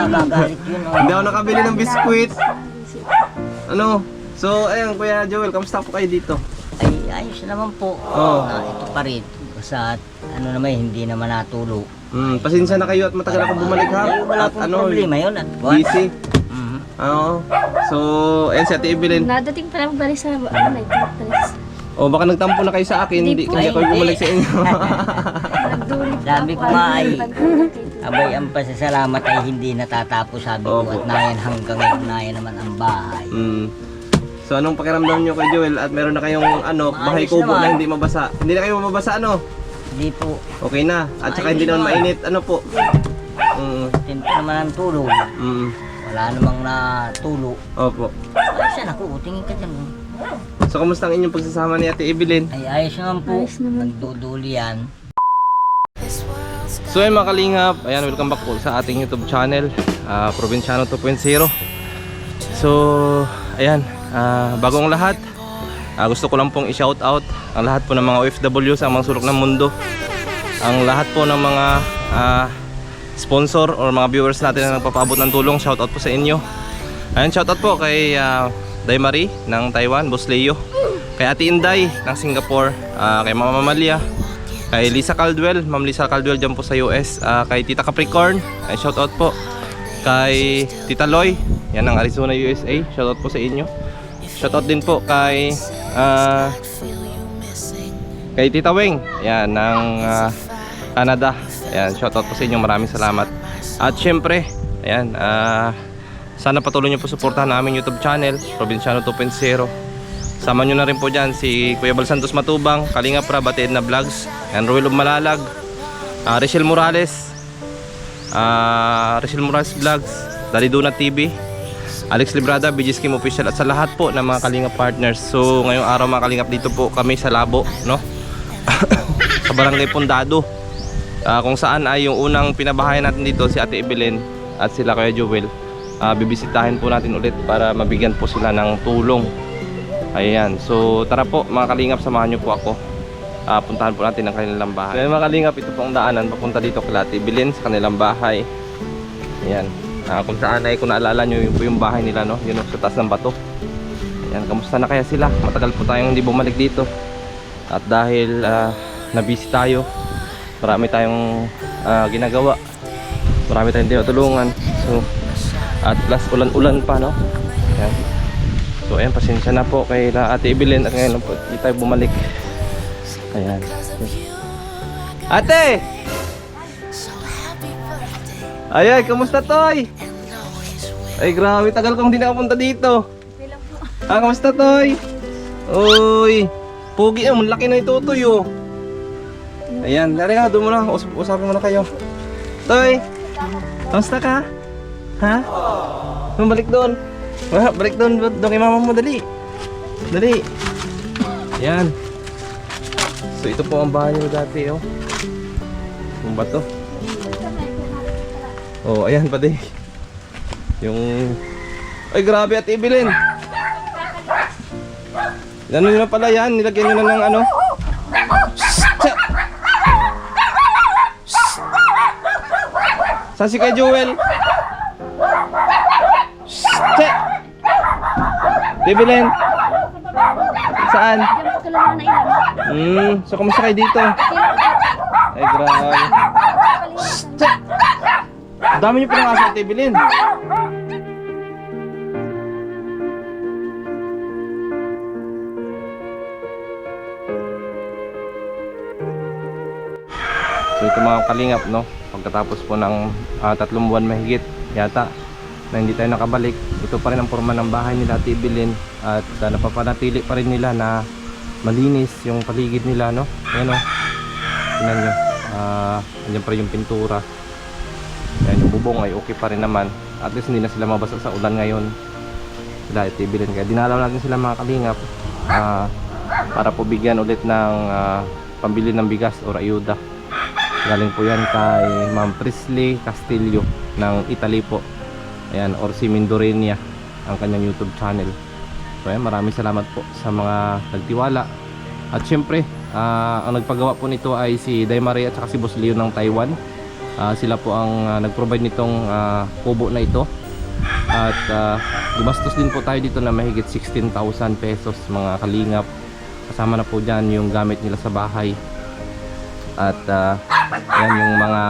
nagagalit yun. Hindi ako nakabili ng biskwit. Ano? So, ayun, Kuya Joel, kamusta po kayo dito? Ay, ayos naman po. Oo. Ito pa rin. Basta ano naman, hindi naman natulo. Pasensya na kayo at matagal ako bumalik ha. Ay, wala At pong problema yun. At busy. Mhm. Oo. So, ayun si Ate Evelyn. Nadating pa lang balik sa nag-dress. O baka nagtampo na kayo sa akin, hindi Hindi po. kasi ako Ay, bumalik hindi. sa inyo. Nagdulit Sabi ko nga ay, abay ang pasasalamat ay hindi natatapos sabi ko Opo. at nayan hanggang ngayon nayan naman ang bahay. So anong pakiramdam nyo kay Joel at meron na kayong bahay Maayos kubo naman. na hindi mabasa? Hindi na kayo mabasa ano? Hindi po, Okay na. At saka hindi naman mainit. Ano po? tinto naman ang tulog. Wala namang natulo. Opo. Ay, saan ako? Tingin ka dyan. So kamusta ang inyong pagsasama ni Ate Evelyn? Ay, ayos naman po. Ayos naman. Nagduduli yan. So ayun mga kalingap, ayan, welcome back po sa ating YouTube channel, Provinciano 2.0. So ayan, bagong lahat, gusto ko lang pong i-shout out ang lahat po ng mga OFW sa mga sulok ng mundo, ang lahat po ng mga sponsor or mga viewers natin na nagpapaabot ng tulong. Shout out po sa inyo. Ayan, shout out po kay Day Marie ng Taiwan, Boss Leo, kay Ate Inday ng Singapore, kay Mama Malia, kay Lisa Caldwell, Ma'am Lisa Caldwell dyan po sa US, kay Tita Capricorn, ay shoutout po. Kay Tita Loy, yan ng Arizona, USA, shoutout po sa inyo. Shoutout din po kay Tita Weng, yan ng Canada. Ayan, shoutout po sa inyo, maraming salamat. At syempre, ayan, sana patuloy nyo po suportahan namin YouTube channel, Provinciano 2.0. Sama nyo na rin po dyan si Kuya Bal Santos Matubang, Kalinga Prab, Ate Edna Vlogs, and Ruel of Malalag, Rachel Morales Vlogs, Dali Donut TV, Alex Librada, BG Scheme Official, at sa lahat po ng mga Kalinga partners. So ngayong araw mga Kalingap, dito po kami sa Labo, no? Sa Barangay Pondado, kung saan ay yung unang pinabahayan natin dito si Ate Evelyn at sila Kuya Joel. Bibisitahin po natin ulit para mabigyan po sila ng tulong. Ayan, so tara po mga Kalingap, samahan nyo po ako. Puntahan po natin ang kanilang bahay. Ayan mga Kalingap, ito po ang daanan papunta dito kay Ate Evelyn sa kanilang bahay. Ayan, kung saan ay, kung naalala nyo, yun po yung bahay nila, no? Yun sa taas ng bato. Ayan, kamusta na kaya sila? Matagal po tayong hindi bumalik dito. At dahil na-busy tayo, marami tayong ginagawa, marami tayong tinutulungan. So, at plus ulan-ulan pa, no? Ayan. So ayan, pasensya na po kay Ate Evelyn at ngayon po hindi tayo bumalik. Ayan. Ate! Ayan, kamusta Toy? Ay grabe, tagal kong hindi nakapunta dito. Kamusta Toy? Uy, pugi mo, laki na itutoy oh. Ayan, dari nga, doon muna, usapin muna kayo. Toy, kamusta ka? Ha? Balik doon. Balik doon kay mama mo, dali. Dali. Yan. So ito po ang bahay nyo dati, oh. Yung bato. Oh, ayan pa din. Yung... Ay grabe, Ate Evelyn. Ano nyo na pala yan? Nilagyan nyo na ng ano? Saan si kay Joel? Evelyn, saan? So kamusta kayo dito? Ay grabe. Dami nyo palang aso at Evelyn. So ito mga Kalingap, no? Pagkatapos po ng 3 buwan mahigit yata na hindi tayo nakabalik, ito pa rin ang forma ng bahay nila Ate Evelyn. At napapanatili pa rin nila na malinis yung paligid nila, no? Ayan, oh. Tingnan nyo, andyan pa rin yung pintura. Ayan, yung bubong ay okay pa rin naman. At least hindi na sila mabasa sa ulan ngayon sila Ate Evelyn. Kaya dinalaw natin sila mga Kalingap para po bigyan ulit ng pambili ng bigas o ayuda. Galing po yan kay Ma'am Prisley Castillo ng Italy po. Ayan, Orsi Mindorenia ang kanyang YouTube channel. So ayan, maraming salamat po sa mga nagtiwala. At syempre, ang nagpagawa po nito ay si Day Marie at saka si Boss Leo ng Taiwan. Sila po ang nag-provide nitong kubo na ito. At gumastos din po tayo dito na mahigit 16,000 pesos mga kalingap. Kasama na po dyan yung gamit nila sa bahay. At yan yung mga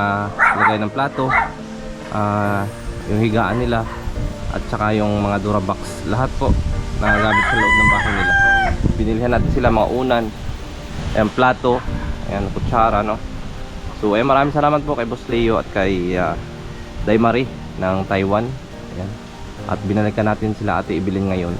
lagay ng plato, yung higaan nila, at saka yung mga Durabox. Lahat po na gamit sa loob ng bahay nila. Binilihan natin sila mga unan, ayan, plato, ayan, kutsara, no? So maraming salamat po kay Boss Leo at kay Day Marie ng Taiwan. Ayan. At binalikan natin sila Ate Evelyn ngayon.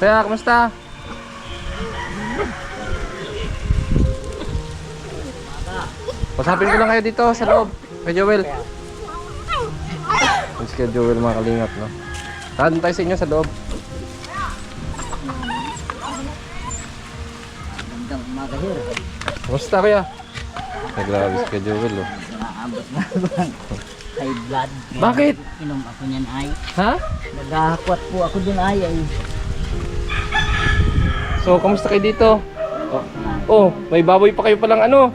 Kaya, kamusta? Pasapin ko lang kayo dito sa loob. Kay Joel. Mas kay Joel mga kalingap, no? Saan tayo sa inyo sa loob? Magandang umaga, sir. Kamusta kuya? Ay, grabe si kay Joel, oh. Naabot na bang high blood. Bakit? Inom ako niyan ay. Ha? Naghahakwat po ako dun ay. So, kamusta kayo dito? Oh, may baboy pa kayo palang ano?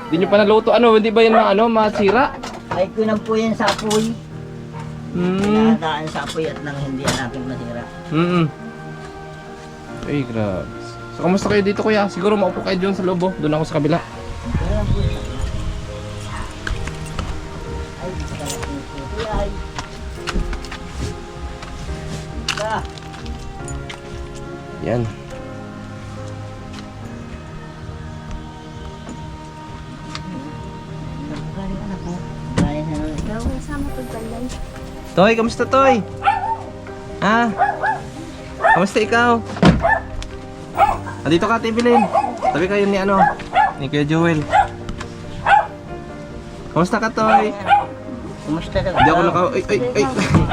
Hindi nyo pa naluto ano? Hindi ba yan mga ano, masira? Ay ko nang po yan sa apoy. Hmm. Nadaan sa apoy at nang hindi natin masira. Ay, grabe. So, kamusta kayo dito kuya? Siguro maupo kayo dyan sa loob, oh. Doon ako sa kabila. Kaya lang po yan. Ay, dito ka natin ito. Ay. Yan. Galing anak mo. Galing ano ikaw. Kasama pagbalay. Toy, kamusta Toy? Ah? Kamusta ikaw? Andito ka, Ate Evelyn. Tabi kayo ni ano? Ni Kuya Joel. Kamusta ka, Toy? Kumusta daw? Hindi ako naka...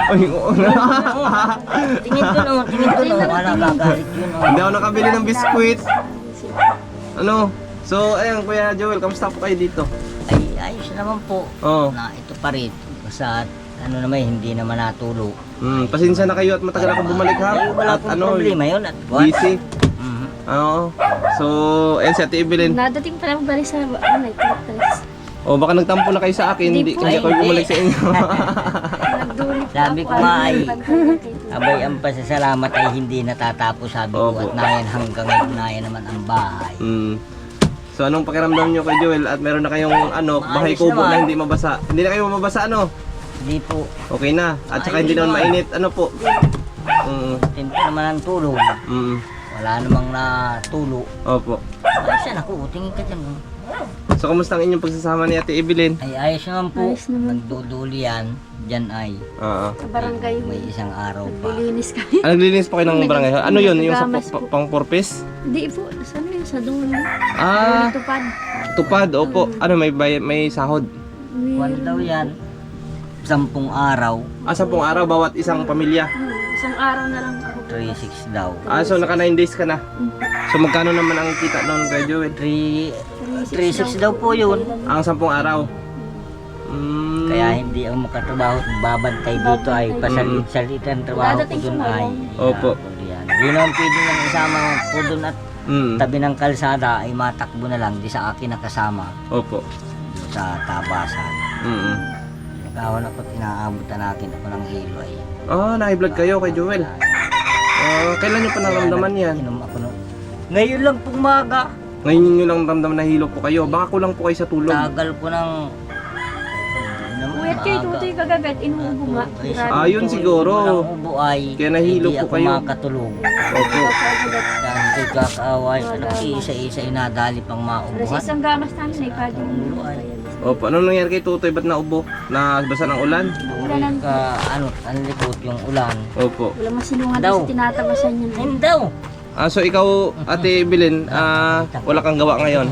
Ay, oo. Tingin ko no, tingin ko no. Wala gagalit yun. Oh. Hindi ako nakabili ng biskuit. Ano? So, ayun, Kuya Joel, kamusta po kayo dito? Ay, ayos naman po. Oo. Na ito pa rin. Basta ano naman, hindi naman natulo. Pasensya na kayo at matagal ako bumalik ha. Ay, wala At pong ano, problema yun. At what? busy. Mhm. Oo. So, ayun si Ate Evelyn. Nadating pa lang balik sa nagtatres. O baka nagtampo na kayo sa akin, hindi Hindi po. ako bumalik sa inyo. Nagduli pa Sabi ako. ko nga ay, Pagkakit. abay ang pasasalamat ay hindi natatapos sabi ko Opo. at nayan hanggang ngayon nayan naman ang bahay. So anong pakiramdam nyo kay Joel at meron na kayong ano, bahay Maayos kubo naman. na hindi mabasa. Hindi na kayo mabasa ano? Hindi po, Okay na. At saka Ay, hindi naman naman. mainit. Ano po? tinto naman ang tulong. Wala namang natulo. Opo. Ay, siya naku, tingin ka dyan. Oh. So kamusta ang inyong pagsasama ni Ate Evelyn? Ay, ayos naman po. Ayos naman. Nagduduli yan. Diyan ay Oo. Sa barangay. may isang araw pa. Naglilinis kami. Naglilinis po kayo ng barangay. Ano yun? Yung sa Nagamas po. pang-purpose? Hindi po. Saan yun? Sa dulo. Ah, Tupad. tupad. Opo. Ano, may sahod? Kwan daw yan. 10 araw. 10 araw bawat isang pamilya. Isang araw na lang ako. 3-6 daw. So naka 9 days ka na. So magkano naman ang kita noon, Kuya Joel? 3-6 daw po yun. Ang 10 araw. Kaya hindi ako makatrabaho. Babantay dito ay pasalit-salitan trabaho ko Dadating dun ko ay. ngayon. Opo. Yan. Di naman pwede nang isama po dun at tabi ng kalsada ay matakbo na lang. Di sa akin nakasama Opo. dun sa tabasan. Nagkawan ako at inaabutan natin ako ng hilo ay. Na-vlog kayo kay Joel. Kailan nyo pa naramdaman yan? Inom ako nun. Ngayon lang pong maga. Ngayon nyo lang ramdaman na hilo po kayo. Baka kulang po kayo sa tulog. Tagal ko ng Uyat kayo, tutoy kagagat. Inuubo nga. Yun siguro. Ubo ay Kaya nahilo hindi po ako kayo. makatulog. Opo. Dahil hindi kakaaway. Anak, isa-isa inadali pang Alas maubuhan. isang gamas namin ay pwede Ulo ay. Opo. Anong nangyari kay Tutoy? Ba't naubo? Nabasa ng ulan? Ulanan. Ang likot yung ulan. Opo. Wala masilungan Daw. kasi tinatabasan yun. Hindi daw. So ikaw, Ate Evelyn, wala kang gawa ngayon?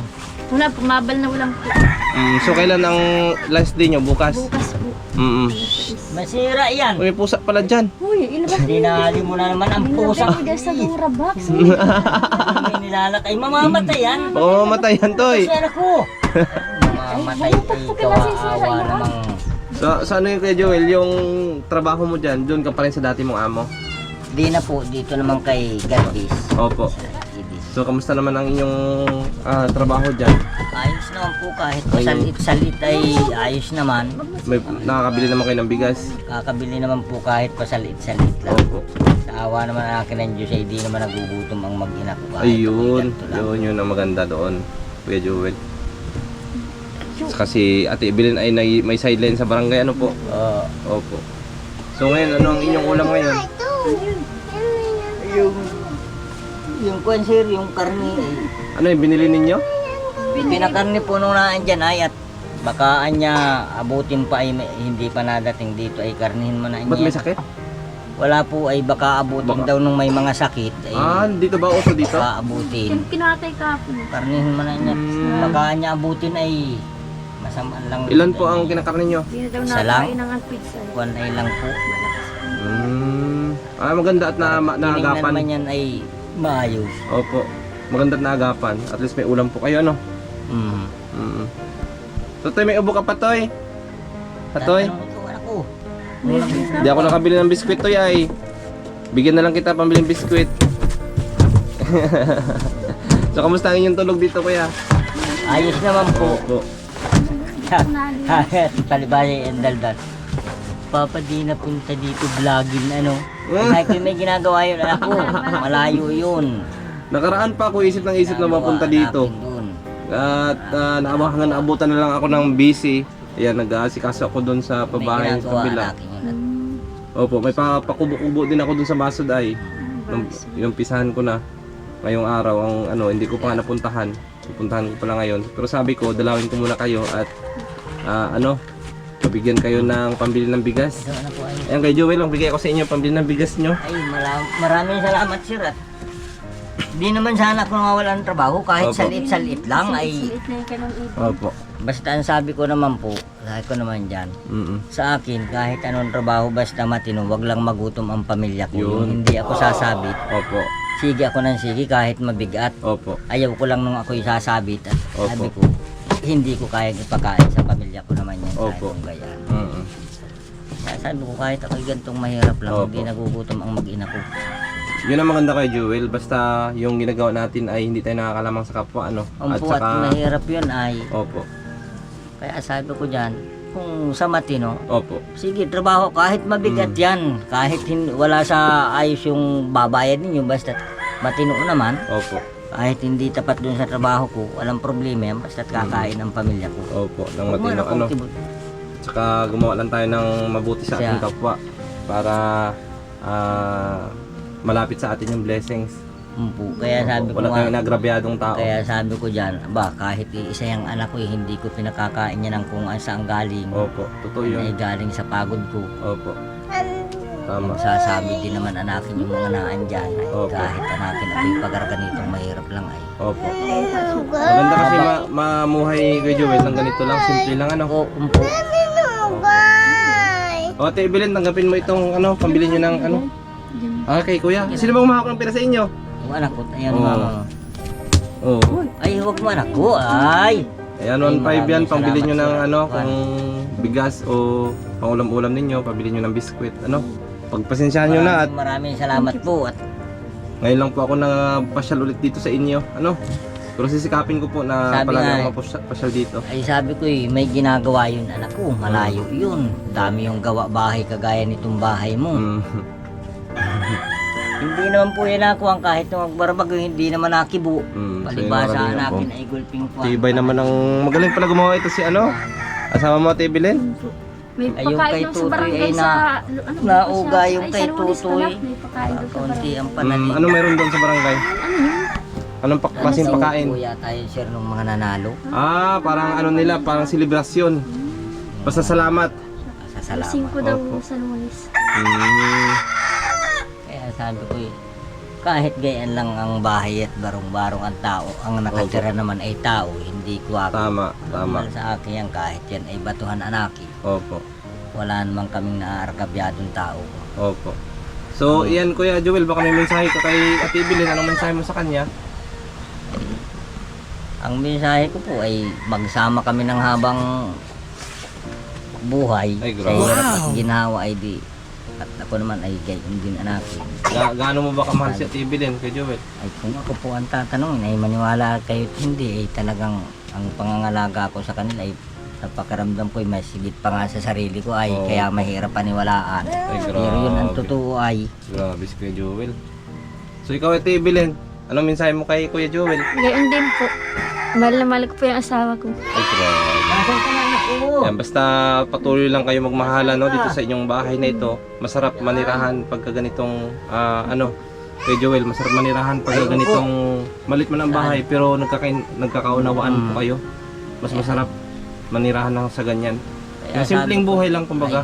Wala, pumabal na walang So kailan ang last day nyo? Bukas? bukas po. Masira yan. May pusa pala dyan. Uy, ilabas Hindi nahali mo na naman ang pusa. Nilagay mo sa Dura Box. May nilalakay. Mamamatay yan. Oo, mamatayan, Toy. Kasi anak ko. Mamamatay ay kawawa namang So ano yung Kuya Joel, yung trabaho mo dyan, doon ka pa rin sa dati mong amo? Di na po, dito naman kay Garbis. Opo. Sa Idis. So kamusta naman ang inyong trabaho dyan? Ayos naman po kahit pasalit-salit ay ayos naman. May nakakabili naman kayo ng bigas? Kakabili naman po kahit pasalit-salit lang. Opo. Sa awa naman ang akin ng Diyos ay di naman nagugutom ang mag-ina ko. kahit Ayun, ganito lang. yun ang maganda doon, Kuya Joel. Kasi Ate Evelyn ay may sideline sa barangay, ano po? Opo. So ngayon, ano ang inyong ulam ngayon? Yung kwan sir, yung karni ay Ano yung binili ninyo? pinakarni po nung naandyan ay at baka anya abutin pa ay hindi pa nadating dito ay karnihin mo na Ba't may niya. sakit? Wala po ay baka abutin Baka. daw nung may mga sakit ay Dito ba uso dito? baka abutin. Yung kinatay kahapon. Karnihin mo na niya. Baka anya abutin ay masamaan lang. Ilan po ang kinakarni nyo? Hindi na daw Isa lang? nakain ng pizza. Kwan ay lang po. Maganda at Tinignan naagapan. naman yan ay maayos. Opo. Maganda at naagapan. At least may ulam po kayo, ano? Mm. So, Toy, may ubo ka pa, Toy? Toy? Tatanong ito, anak ko. Hindi ako nakabili ng biskwit, Toy, ay. Bigyan na lang kita pambiling biskwit. So, kamusta ang inyong tulog dito, Kuya? Ayos naman po. Opo. Talibaya and daldan. Papa di na punta dito vlogging ano. Kahit may ginagawa yun anak ko. Malayo yun. Nakaraan pa ako isip ng isip na mapunta dito. Natin dun. At naabutan na lang ako ng busy. Ayan, nag-aasikaso ako doon sa May pabahay sa ginagawa kabila. natin yun. At Opo, may pakubo-kubo din ako doon sa Masud ay. Yung pisahan ko na ngayong araw ang hindi ko pa nga napuntahan. Pupuntahan ko pala ngayon. Pero sabi ko, dalawin ko muna kayo at pabigyan kayo ng pambili ng bigas. ito ano po ay. Ayan kay Joel, ang bigay ko sa inyo pambili ng bigas nyo. Ay maraming salamat sir at di naman sana ako nawawalan ng trabaho kahit Opo. salit-salit lang ay Sulit na yung kanong ibon. Opo. basta ang sabi ko naman po, sabi ko naman dyan, sa akin kahit anong trabaho basta matino, wag lang magutom ang pamilya ko. Yun. Yung hindi ako sasabit. Opo. Sige ako ng sige kahit mabigat. Opo. Ayaw ko lang nung ako'y sasabit at Opo. sabi ko, hindi ko kayang ipakain sa pamilya ko naman yan. Opo. Kung ganyan. Mm-mm. Kaya sabi ko kahit ako'y gantong mahirap lang, Opo. hindi nagugutom ang mag-ina ko. Yun ang maganda kay Joel, basta yung ginagawa natin ay hindi tayo nakakalamang sa kapwa, ano? Ang puwat mahirap yun ay, Opo. kaya sabi ko dyan, kung sa matino, Opo. sige trabaho kahit mabigat yan, kahit wala sa ayos yung babayad ninyo, basta matino naman, Opo. kahit hindi tapat dun sa trabaho ko, walang problema yan, basta kakain ang pamilya ko. Opo. Nang Huwag mo matino, na akong kibot. Tsaka gumawa lang tayo ng mabuti sa ating Kaya- kapwa para malapit sa atin yung blessings. Po. Kaya sabi ko Wala nga, tayong inagrabyadong tao. kaya sabi ko dyan, ba kahit isa yung anak ko, hindi ko pinakakain niya ng kung saan galing. Opo. Totoo Ay yun. galing sa pagod ko. Opo. Tama. Magsasabi din naman anakin yung mga naan dyan. Ay, Opo. kahit anakin ako'y pagkarganitong mahirap lang ay. Opo. Maganda kasi mamuhay kay Joel ng ganito lang. Simple lang, ano? Ako, umpo. O, Ate Evelyn, tanggapin mo itong pambili nyo ng Okay, kuya. Sino ba umahak ng pera sa inyo? Yung anak ko, ayan Oo. mama. Oh. Ay, huwag mo anak ko, ay. Ayan, 1.5 yan. maraming Pambili nyo ng salamat, sir. kung bigas o pangulam-ulam ninyo. Pambili nyo ng biskwit. Pagpasensyahan nyo na at Maraming salamat po. At ngayon lang po ako napasyal ulit dito sa inyo. Pero sisikapin ko po na Sabi palagi nga ako mapasyal dito. ay sabi ko may ginagawa yun anak ko, malayo yun. Dami yung gawa bahay kagaya nitong bahay mo. Mm. Hindi naman po yan ako ang kahit na magbarbag, hindi naman nakibo. Palibasa Sa'yo, nakin ay gulping po. Tibay naman ang magaling pala gumawa ito si asawa mo, Ate Evelyn. May Ay, yung kay pagkain daw sa Tutoy barangay ay sa... nauga yung Ay, kay San Luis Tutoy. pala, may pagkain daw sa Kaunti barangay. ang panalig. Ano meron doon sa barangay? Ano yun? Anong klaseng pagkain? Kuya tayo sir nung mga nanalo. Parang nila, parang selebrasyon. Basta salamat. Sa salamat. 5 daw Opo. sa Luis. Kaya sabi ko kahit gayan lang ang bahay at barong-barong ang tao, ang nakatira naman ay tao, hindi ko ako. Tama, tama. Normal sa akin yan kahit yan ay batuhan anaki. Opo. Wala namang kaming naarkabyadong tao. Opo. So, iyan Kuya Joel, baka may mensahe ka kay Ate Evelyn. Anong mensahe mo sa kanya? Ang mensahe ko po ay magsama kami ng habang buhay. Ay, Sa grabe. hirap at ginawa ay di. At ako naman ay gayon din anakin. Gaano mo ba kamahal si Ate Evelyn kay Joel? Ay kung ako po ang tatanungin ay maniwala kayo hindi ay talagang ang pangangalaga ko sa kanila ay sa pakiramdam ko ay may sigit pa nga sa sarili ko ay Oo. kaya mahirap paniwalaan. Ay, Pero yun ang totoo ay Grabe si Kuya Joel. So ikaw Ate Evelyn, anong mensahe mo kay Kuya Joel? Gayon din po. Mahal na mahal ko po yung asawa ko. Ay, grabe. nasaan ka na anak ko? Yan, basta patuloy lang kayo magmahalan no, dito sa inyong bahay na ito. Masarap manirahan pagka ganitong Kuya Joel, masarap manirahan pagka ganitong malit man ang bahay pero nagkakaunawaan po kayo. Mas masarap manirahan lang sa ganyan. Kaya Yung simpleng sabi ko, buhay lang kumbaga.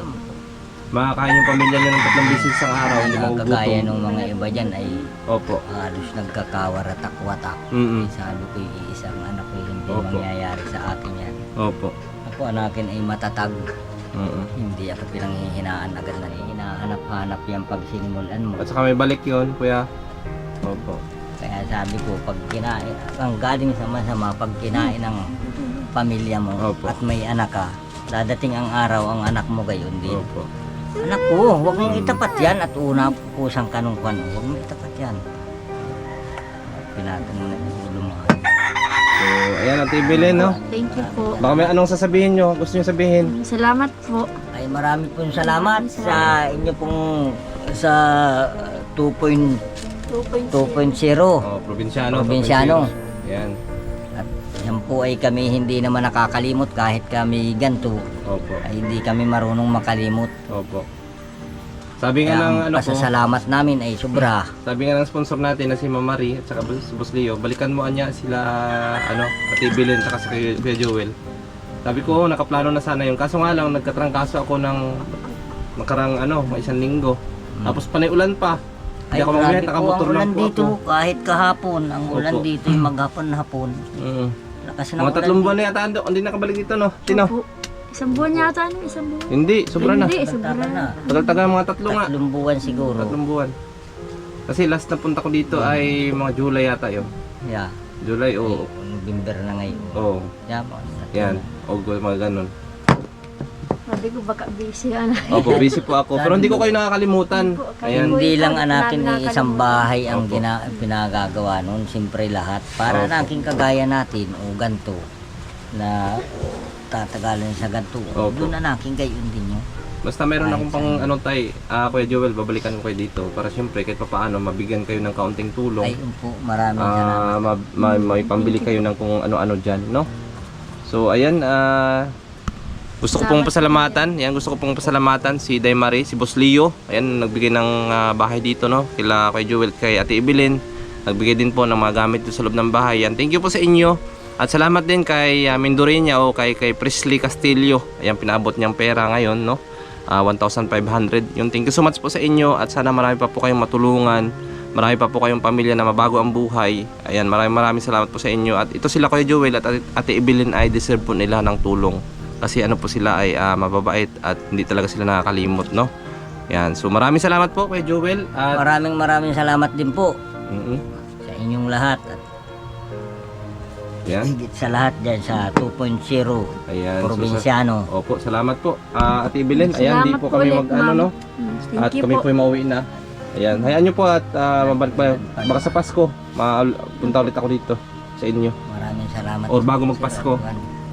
Makakain yung pamilya niyo ng 3 beses sa araw, hindi kagaya magugutom. ng mga iba dyan ay Opo. halos nagkakawaratak-watak. Mm. Sabi ko isang anak ko hindi Opo. mangyayari sa akin yan. Opo. Ako anakin ay matatag. Mm. Hindi ako pinanghihinaan agad na hinahanap-hanap yan pag sinimulan mo. At saka may balik yon, Kuya. Opo. Kaya sabi ko pag kinain, ang galing sa masama pag kinain ng pamilya mo Opo. at may anak ka, dadating ang araw ang anak mo gayon din. Opo. Anak ko, huwag mong itapat yan at una kusang kanungkan mo. Huwag mong itapat yan. Pinatan mo na yung ulo mo. So, ayan Ate Evelyn, no? Thank you po. Baka may anong sasabihin nyo? Gusto nyo sabihin? Salamat po. Ay marami pong salamat sa inyo pong sa 2.0. 2.0. Oh, probinsyano. Probinsyano. Yan. At yan po ay kami hindi naman nakakalimot kahit kami ganito. Opo. Ay hindi kami marunong makalimot. Opo. Sabi nga Kaya ng ang ano ko, pasasalamat namin ay sobra. sabi nga ng sponsor natin na si Mama Marie at saka si Boss Leo, balikan mo anya sila Ate Evelyn at saka si Kuya Joel. Sabi ko, nakaplano na sana yun. Kaso nga lang, nagkatrangkaso ako ng nakarang mga 1 linggo. Tapos panay ulan pa. Hindi ako grabe mabiyak, po, nakamotor ang lang ulan po dito ako. kahit kahapon. Ang ulan Opo. dito yung maghapon-hapon. Mm. Lakas ng Mga ulan 3 buwan na yata hindi nakabalik dito, no? Tino? Opo. Isang buwan yata, isang buwan. Hindi, sobra na. Hindi, dito. sobra na. Tagal-tagal mga 3 nga. 3 buwan siguro. 3 buwan. Kasi last na punta ko dito ay mga July yata yun. Yeah. July, oo. November na ngayon. Oo. Yeah, po. Yan. August, mga ganun. Sabi ko baka busy ano. Opo, busy po ako. Pero hindi ko kayo nakakalimutan. Ayan. Hindi lang anakin ni isang bahay ang Opo. pinagagawa noon. Siyempre lahat. Para Opo. naking kagaya natin o ganto na tatagalan sa ganto. Opo. Doon anaking gayon din yun. Basta meron akong pang Kuya Joel, babalikan ko kayo dito para siyempre kahit papaano mabigyan kayo ng kaunting tulong. Ay, po, maraming salamat. May pambili kayo ng kung ano-ano dyan, no? So, ayan, gusto ko pong pasalamatan. Yan, gusto ko pong pasalamatan si Day Marie, si Boss Leo. Ayan, nagbigay ng bahay dito, no? Kila Kuya Joel, kay Ate Evelyn. Nagbigay din po ng mga gamit dito sa loob ng bahay. Yan, thank you po sa inyo. At salamat din kay Mindorenia o kay Presley Castillo. Ayan, pinabot niyang pera ngayon, no? 1,500. Yung thank you so much po sa inyo at sana marami pa po kayong matulungan. Marami pa po kayong pamilya na mabago ang buhay. Ayan, maraming salamat po sa inyo. At ito sila Kuya Joel at Ate Evelyn ay deserve po nila ng tulong. Kasi ano po sila ay mababait at hindi talaga sila nakakalimot, no? Yan. So maraming salamat po Kuya Joel at Maraming salamat din po Mhm. sa inyong lahat at Yan. higit sa lahat dyan sa 2.0 Ayan. Probinsyano. Opo, salamat po. Ate Evelyn, ayan, di Salamat po po kami ulit, mag-ano, ma'am. no? Thank At you kami po. po mauwi na. Ayan, hayaan nyo po at mabalik pa. Baka sa Pasko, punta ulit ako dito sa inyo. Maraming salamat. Or bago magpasko.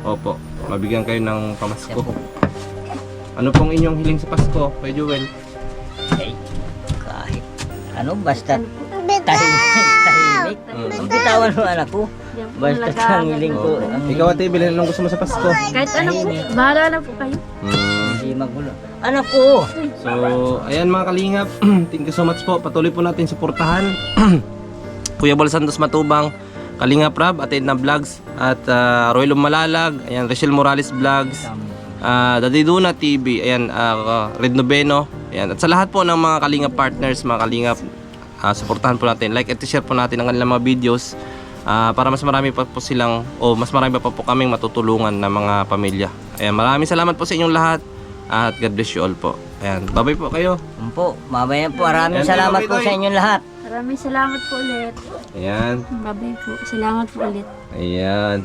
Opo, mabigyan kayo ng pamasko. Ano pong inyong hiling sa Pasko, Kuya Joel? Ay, kahit ano, basta tahimik. Ang bitawan mo anak ko. Yan po, Basta nalagaan ang hiling ko. po. Ang Ikaw Ate Evelyn, anong gusto mo sa Pasko? Kahit ano po, bahala na po kayo. hindi magulo. Anak ko! So, ayan mga kalingap, thank you so much po. Patuloy po natin suportahan Kuya Bal Santos Matubang, Kalingap Rab, at Edna Vlogs, at Royal Malalag, ayan, Rachel Morales Vlogs, Daddy Duna TV, ayan, Red Noveno, ayan, at sa lahat po ng mga Kalingap partners, mga Kalingap, suportahan po natin, like at share po natin ang kanilang mga videos para mas marami pa po silang mas marami pa po kaming matutulungan na mga pamilya. Ayan, maraming salamat po sa inyong lahat at God bless you all po. Ayan, bye-bye po kayo. Po, mamaya po. Maraming Ayan, salamat po bye-bye. sa inyong lahat. Maraming salamat po ulit. Ayan. Babay po. Salamat po ulit. Ayan.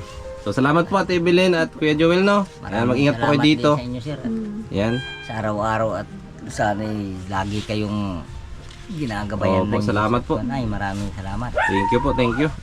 So salamat po Ate Evelyn at Kuya Joel, no? Ayan, mag-ingat po kayo salamat dito. din sa inyo, sir. At Yan. sa araw-araw at sana lagi kayong ginagabayan Opo, ng salamat po. Ay, maraming salamat. Thank you po, thank you.